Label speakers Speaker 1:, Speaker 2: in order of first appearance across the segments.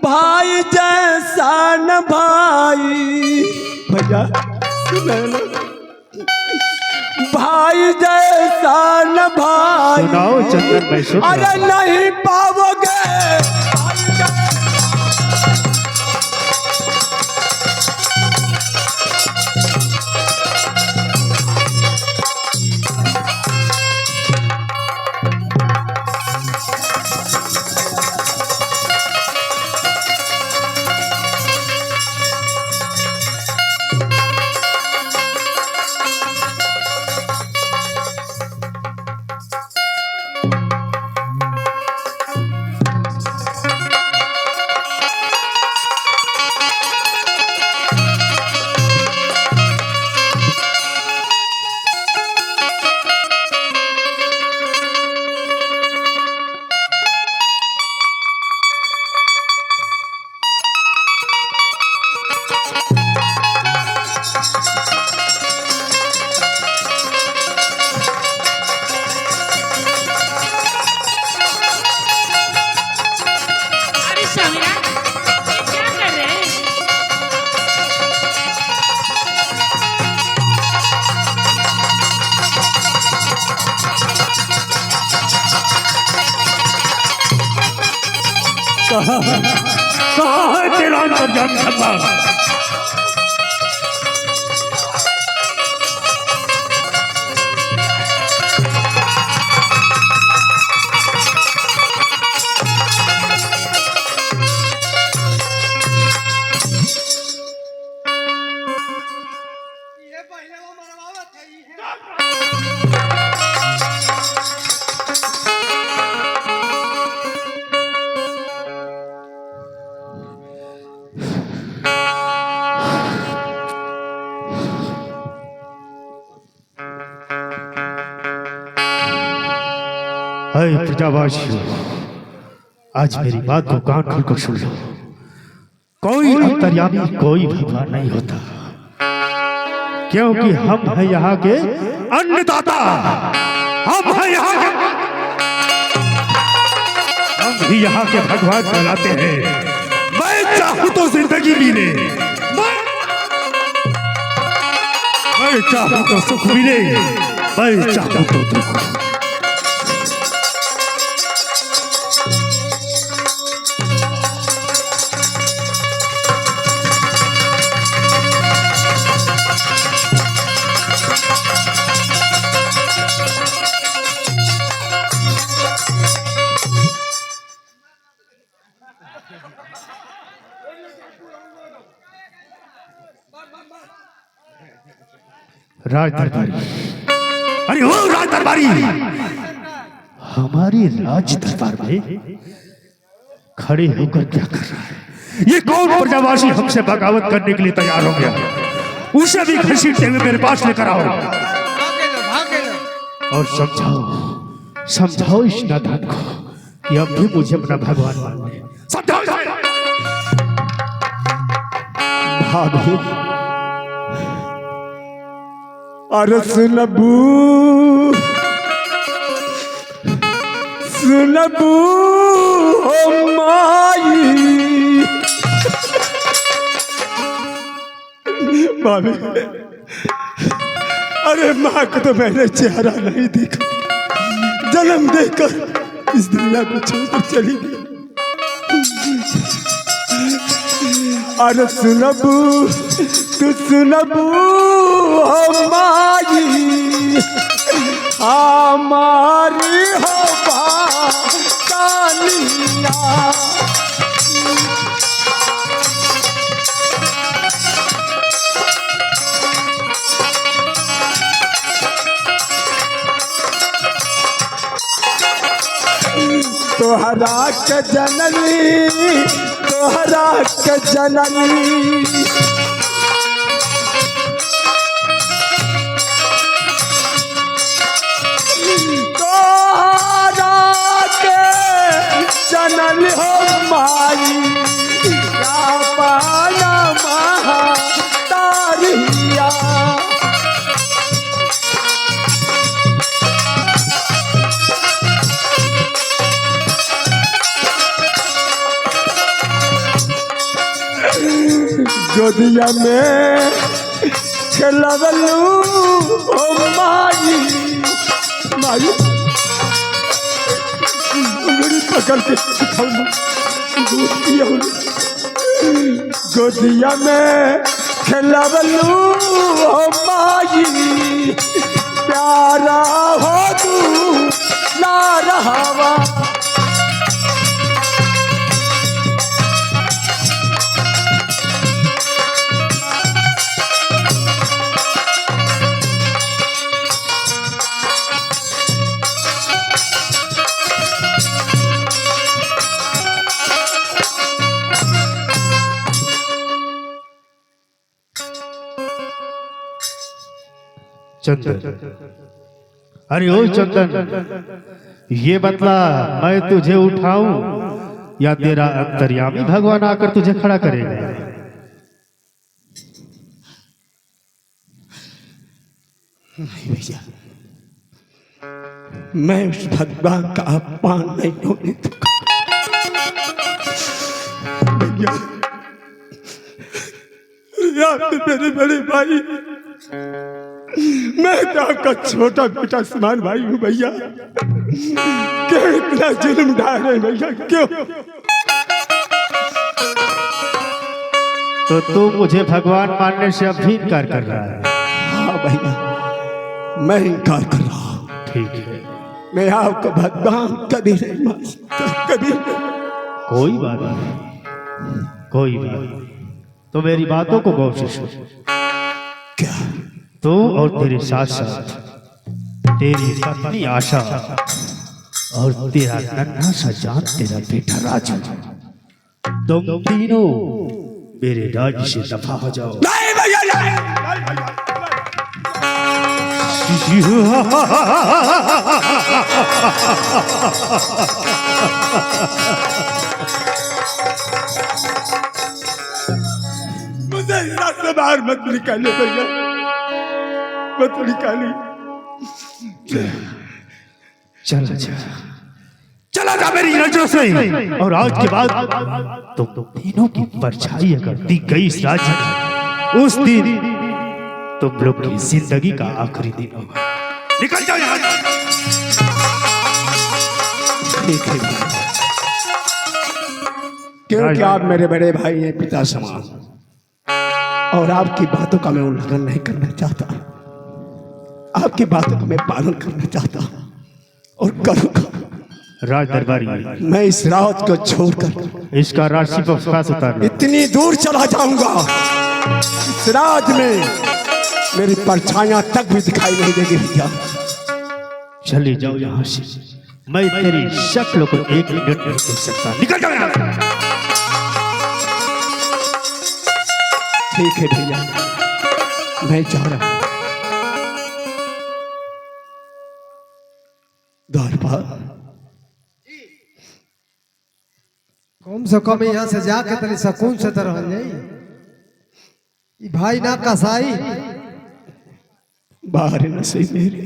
Speaker 1: भाई जैसा न भाई भैया भाई जैसा न भाई
Speaker 2: सुनाओ चंदन भाई सुन
Speaker 1: अरे नहीं पाओगे
Speaker 2: कहाँ है तेरा अंतर्जामी धर्मा? अरे प्रजावासियों, आज मेरी बात को कान खोलकर सुन लो। कोई अंतर्यामी कोई भगवान नहीं होता, क्योंकि हम हैं यहाँ के अन्नदाता। हम हैं यहाँ के, हम भी यहाँ के भगवान कहलाते हैं। मैं चाहूँ तो जिंदगी मिले, मैं चाहूँ तो सुख मिले, मैं चाहूँ तो दुख। राज दरबारी, अरे ओ राज दरबारी, हमारी राज दरबार में खड़े होकर क्या कर रहा है? ये कौन प्रजावासी हमसे बगावत करने के लिए तैयार हो गया? उसे भी घसीटते हुए मेरे पास लेकर आओ और समझाओ, समझाओ इस नादान को कि अब भी मुझे अपना भगवान माने। समझाओ
Speaker 1: भाभी अरे सुनबू सुनबू हो माई भाभी, अरे माँ को तो मैंने चेहरा नहीं देखा, जन्म देकर इस दुनिया को छोड़कर चली गई। अरे सुनबू तू सुनबू हो माई हमारी हो बानिया। तोहरा के जननी, तोहरा के जननी, तोहरा के जननी हो माई पाना महा तारिया। गोदिया में खेलवलू ओ माई माई मेरी पकड़ के दूध पिया गोदिया में खेलवलू ओ माई प्यारा हो तू ना रहावा
Speaker 2: चंदन, अरे ओ चंदन, ये बतला मैं तुझे उठाऊं या तेरा अंतर्यामी भगवान आकर तुझे खड़ा करेगा?
Speaker 1: नहीं भैया, मैं उस भगवान का अपमान नहीं होने दूंगा भैया। आप मेरे बड़े भाई, मैं तो आपका छोटा बेटा समान भाई हूँ भैया। क्यों इतना जुल्म ढा रहे भैया, क्यों?
Speaker 2: तो तू मुझे भगवान मानने से अब भी इनकार कर रहा है?
Speaker 1: हाँ भैया, मैं इनकार कर रहा हूँ।
Speaker 2: ठीक है,
Speaker 1: मैं आपको भगवान कभी नहीं मान सकता, कभी नहीं।
Speaker 2: कोई बात नहीं, कोई बात नहीं। तो मेरी बातों को गौर से सुन।
Speaker 1: क्या?
Speaker 2: तू और तेरे साथ साथ तेरी पत्नी आशा और तेरा नन्हा सा जान तेरा बेटा राजू, तुम तीनों मेरे राज्य से दफा हो जाओ।
Speaker 1: नहीं भैया, नहीं। मुझे इस से बाहर मत निकाले भैया, मत निकाली।
Speaker 2: चला जा, चला जा मेरी नजरों से। और आज के बाद तुम तीनों की परछाई अगर दी गई इस राज्य में, उस दिन तुम लोग की जिंदगी का आखिरी दिन होगा। निकल जाओ यहाँ से।
Speaker 1: ठीक है, क्योंकि आप मेरे बड़े भाई हैं, पिता समान, और आपकी बातों का मैं उल्लंघन नहीं करना चाहता। आपकी बातों का मैं पालन करना चाहता और करूंगा।
Speaker 2: राज दरबारी,
Speaker 1: मैं इस रात को छोड़कर
Speaker 2: इसका राशि पर पास उतारना।
Speaker 1: इतनी दूर चला जाऊंगा, इस राज में मेरी परछाइयां तक भी दिखाई नहीं देगी भैया।
Speaker 2: चले जाओ यहाँ से, मैं तेरी शक्ल को एक मिनट नहीं देख सकता। निकल जाओ यहाँ से।
Speaker 1: ठीक है भैया, मैं जा रहा हूं। दरबार,
Speaker 3: कम से कम यहाँ से जाके तनी सुकून से तरह जाई। भाई ना कसाई
Speaker 1: बाहर नसीब मेरे,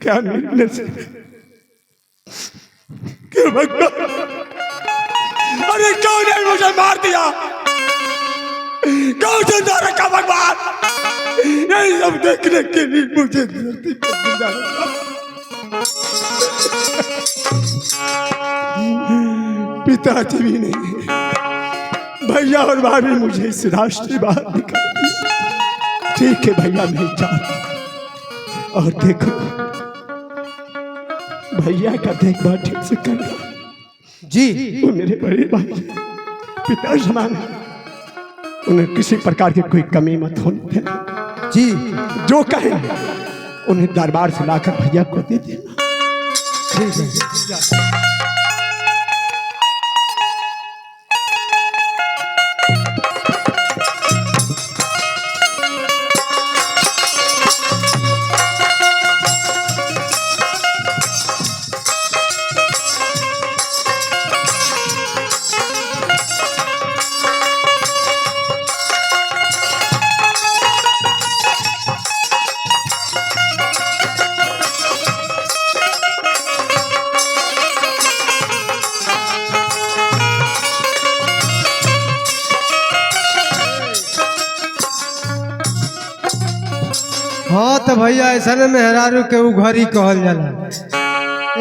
Speaker 1: क्या मेरी नसीब? क्यों भगवान, अरे क्यों नहीं मुझे मार दिया? कौन से द्वारा का भगवान? यही सब देखने के लिए मुझे धरती पर जिंदा रखा। पिताजी भी नहीं, भैया और भाभी मुझे इस राष्ट्र से बाहर निकाल दिया। ठीक है भैया, मैं जा रहा हूं। और देखो, भैया का देखभाल ठीक से करना
Speaker 3: जी।
Speaker 1: वो मेरे बड़े भाई, पिता समान, उन्हें किसी प्रकार की कोई कमी मत होने देना
Speaker 3: जी।
Speaker 1: जो कहे उन्हें दरबार से लाकर भैया को दे देना।
Speaker 3: ठीक है। हाँ तो भैया ऐसा न मेहरारू के उ घरी कहल जाला।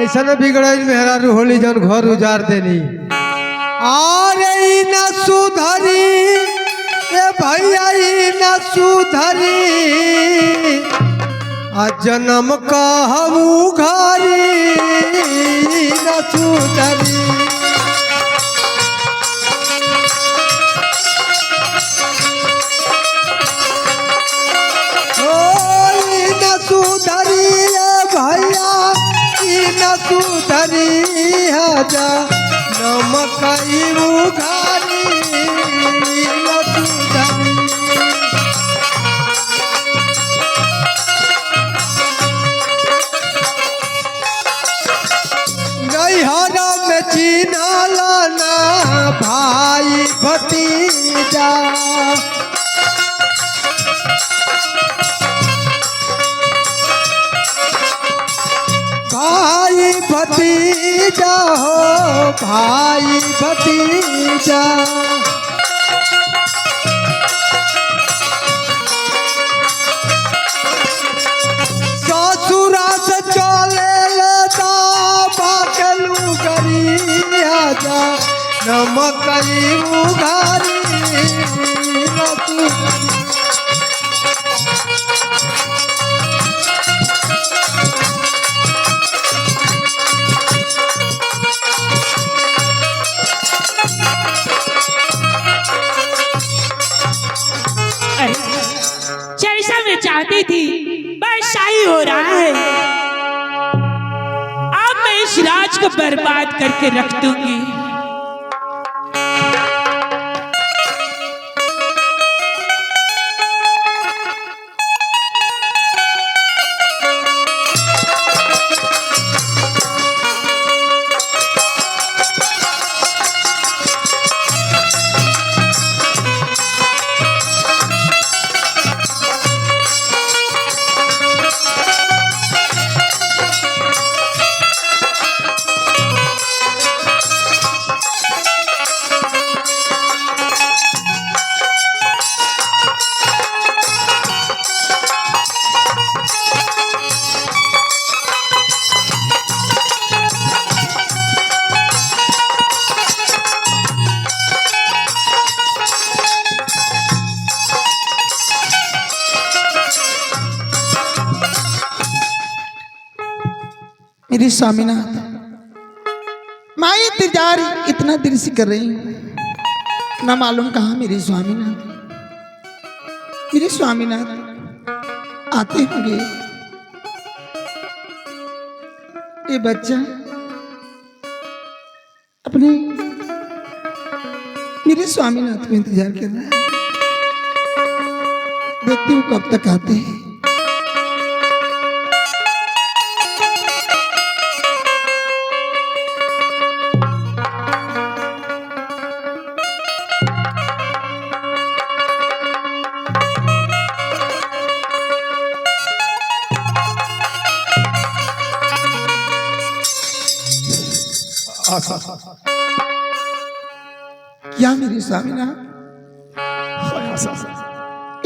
Speaker 3: ऐसा न बिगड़ल मेहरारू होली जन घर उजार देनी। अरे ई न सुधरी ए भैया ई न सुधरी आ जन्म कहू घरी न सुधरी। सुधरी भैया ई न सुधरी जा नमकई उघारी न सुधरी। नैहरा में चिन्हल ना भाई भतीजा भाई भतीजा हो भाई भतीजा। ससुरा से चले लेता बाकलू गरिया जा नमकई उघारी न सुधरी।
Speaker 4: जैसा मैं चाहती थी बस शाही हो रहा है। अब मैं इस राज को बर्बाद करके रख दूंगी।
Speaker 5: मेरी स्वामीनाथ, मैं इंतजार इतना देर से कर रही हूँ, ना मालूम कहाँ मेरी स्वामीनाथ। मेरे स्वामीनाथ आते होंगे। ये बच्चा अपने मेरे स्वामीनाथ को इंतजार कर रहा है। देखती हूँ कब तक आते हैं। क्या मेरी स्वामीनाथ,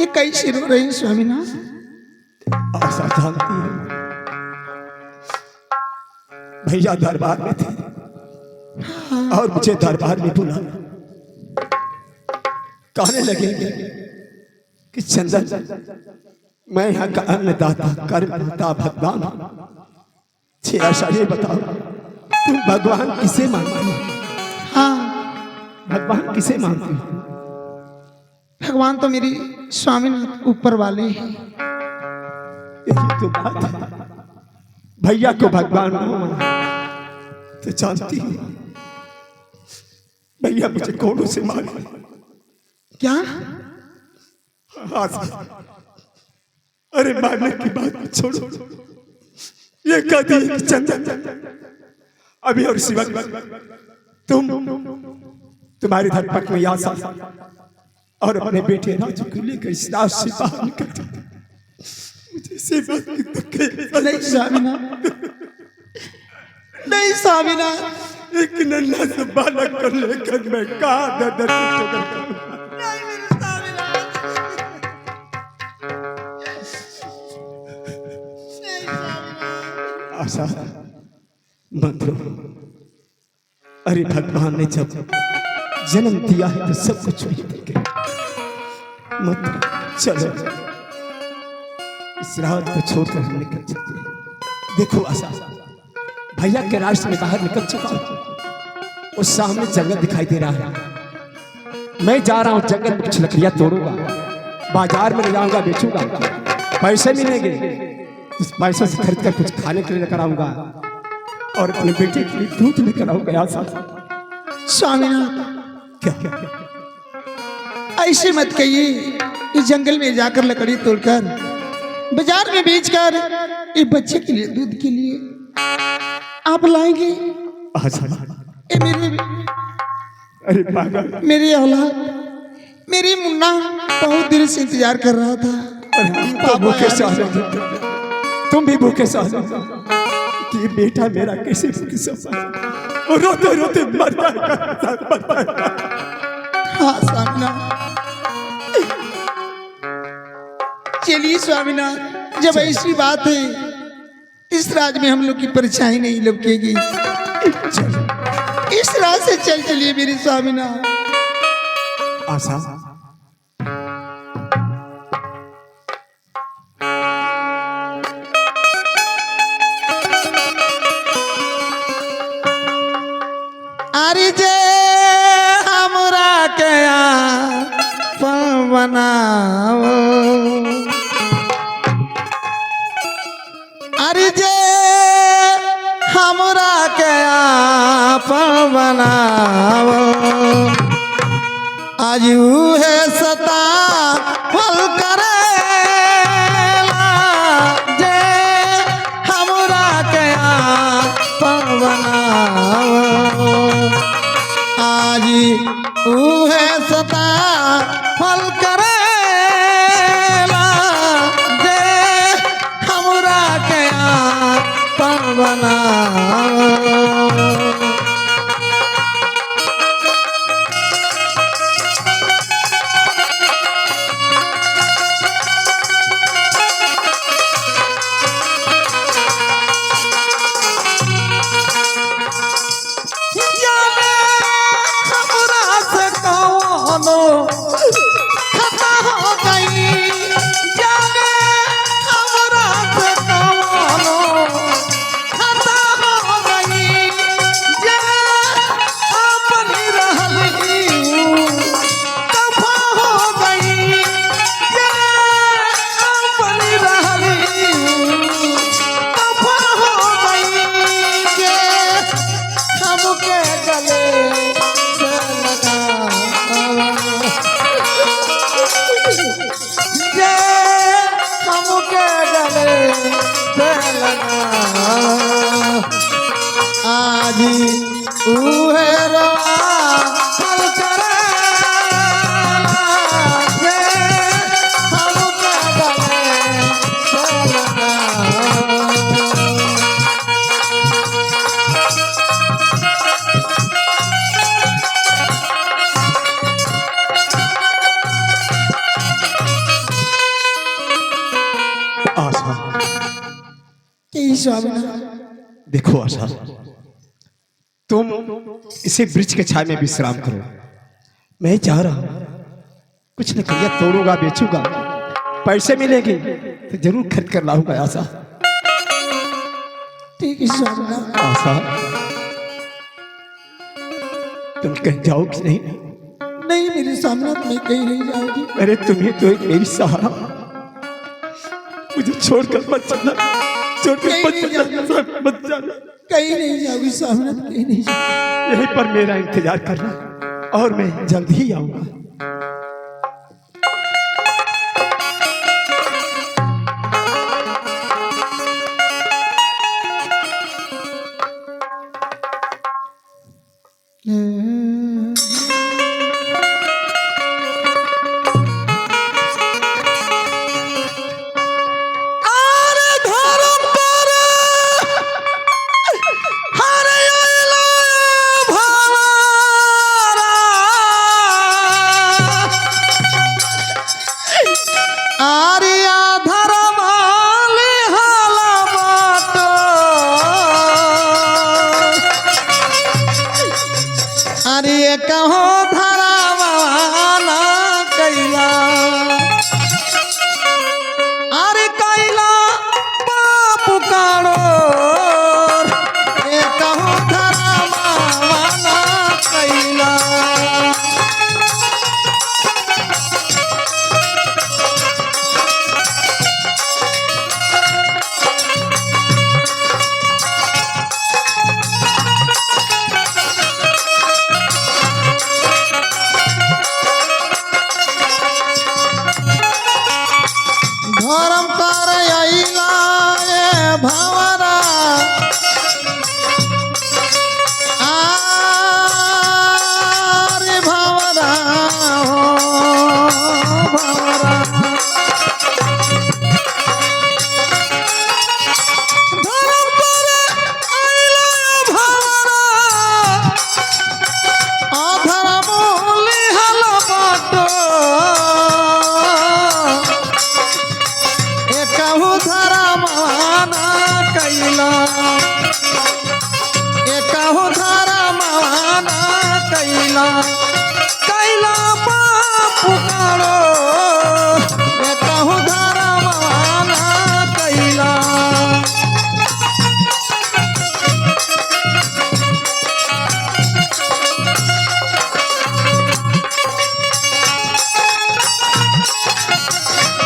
Speaker 5: ये कैसे रो रही स्वामीनाथ?
Speaker 1: आशा जानती है भैया दरबार में थे और मुझे दरबार में बुला कहने लगे कि चंदन, मैं यहाँ का अन्नदाता कर्मदाता भगवान आशा ये बताओ, तुम भगवान किसे मानती हो?
Speaker 5: हाँ,
Speaker 1: भगवान किसे मानती हो?
Speaker 5: भगवान तो मेरी स्वामीनाथ ऊपर वाले हैं।
Speaker 1: यही तो बात है, भैया को भगवान न माना तो जानती है भैया मुझे कोड़ों से मारे।
Speaker 5: क्या?
Speaker 1: अरे मारने की बात छोड़ो, ये कह दी कि चंदन अभी और शिवा तुम्हारी धर्मपत्नी में आशा और अपने बेटे राजू को लेकर इस राज से बाहर निकल मुझे से बात की तकलीफ
Speaker 5: नहीं स्वामीनाथ, नहीं स्वामीनाथ,
Speaker 1: एक नन्हा सा बालक को लेकर मैं कहाँ दर आशा मत रो। अरे भगवान ने जब जन्म दिया है तो सब कुछ वही देंगे। मत रो, चलो इस रात को छोड़कर हम निकल चलते हैं। देखो आशा, भैया के रास्ते में बाहर निकल चुका हूं। उस सामने जंगल दिखाई दे रहा है। मैं जा रहा हूं जंगल में, कुछ लकड़ियां तोड़ूंगा, बाजार में ले जाऊंगा, बेचूंगा, पैसे मिलेंगे। उस पैसों से खरीद कर कुछ खाने के लिए लेकर आऊंगा और अपने बेटे के लिए दूध लेकर आऊंगा। आशा
Speaker 5: स्वामीनाथ,
Speaker 1: क्या क्या क्या
Speaker 5: ऐसे मत कहिए। इस जंगल में जाकर लकड़ी तोड़कर बाजार में बेचकर ये बच्चे के लिए, दूध के लिए आप लाएंगे।
Speaker 1: आशा,
Speaker 5: ये मेरे
Speaker 1: अरे पागल,
Speaker 5: मेरी औलाद, मेरी मुन्ना बहुत देर से इंतजार कर रहा था।
Speaker 1: हम तो भूखे सो रहे थे, तुम भी भूखे सो रहे थे कि ये बेटा मेरा कैसे भूखे सो रहा है। रोते रोते मर जाएगा।
Speaker 5: हाँ स्वामीनाथ, चलिए स्वामीनाथ, जब ऐसी बात है इस राज में हम लोग की परछाई नहीं लपकेगी। इस राज से चल चलिए मेरे स्वामीनाथ।
Speaker 1: आशा,
Speaker 5: अरे जे हमरा के बनाओ, अरे जे हमरा के बनाओ, आज है सता फल करेला, जे हमरा के बनाओ, आज है सता फल करेला, जे हमरा के बनाओ। खता हो गई, जाने हमरा से कौनो खता हो गई, जाने अपनी रहली दफा हो गई, जाने अपनी रहली दफा हो गई, जे हमके गले से लगा, जे हमके गले से लगा, आज उहे रोआ फल करेला, जे हमके गले से लगा।
Speaker 1: आशा,
Speaker 5: स्वामीनाथ,
Speaker 1: देखो आशा, तुम इसे वृक्ष के छाया में विश्राम करो। मैं जा रहा हूं, कुछ लकड़ियां तोड़ूंगा, बेचूंगा, पैसे मिलेंगे तो जरूर खरीद कर लाऊंगा। आशा,
Speaker 5: ठीक है स्वामीनाथ।
Speaker 1: आशा, तुम कहीं जाओगी नहीं?
Speaker 5: नहीं मेरे स्वामीनाथ, मैं कहीं नहीं जाऊंगी।
Speaker 1: अरे तुम्हें तो एक मेरी सहारा, मुझे छोड़कर मत जाना, छोड़कर
Speaker 5: कहीं
Speaker 1: मत
Speaker 5: नहीं
Speaker 1: जाना, मत जाना।
Speaker 5: कहीं नहीं जाऊंगी स्वामीनाथ, कहीं नहीं जाऊंगी।
Speaker 1: यहीं पर मेरा इंतजार करना और मैं जल्द ही आऊंगा।
Speaker 3: एक हो धरावाना कैला अरे कैला बाप काड़ो एक हो धरावाना कैला धर्म कर अइला ए भंवरा आरे भंवरा हो भंवरा धर्म कर अइला ए भंवरा अधर्म लिहल बाटो एकहु धर्मवाना कैला एकहु धर्मवाना कैला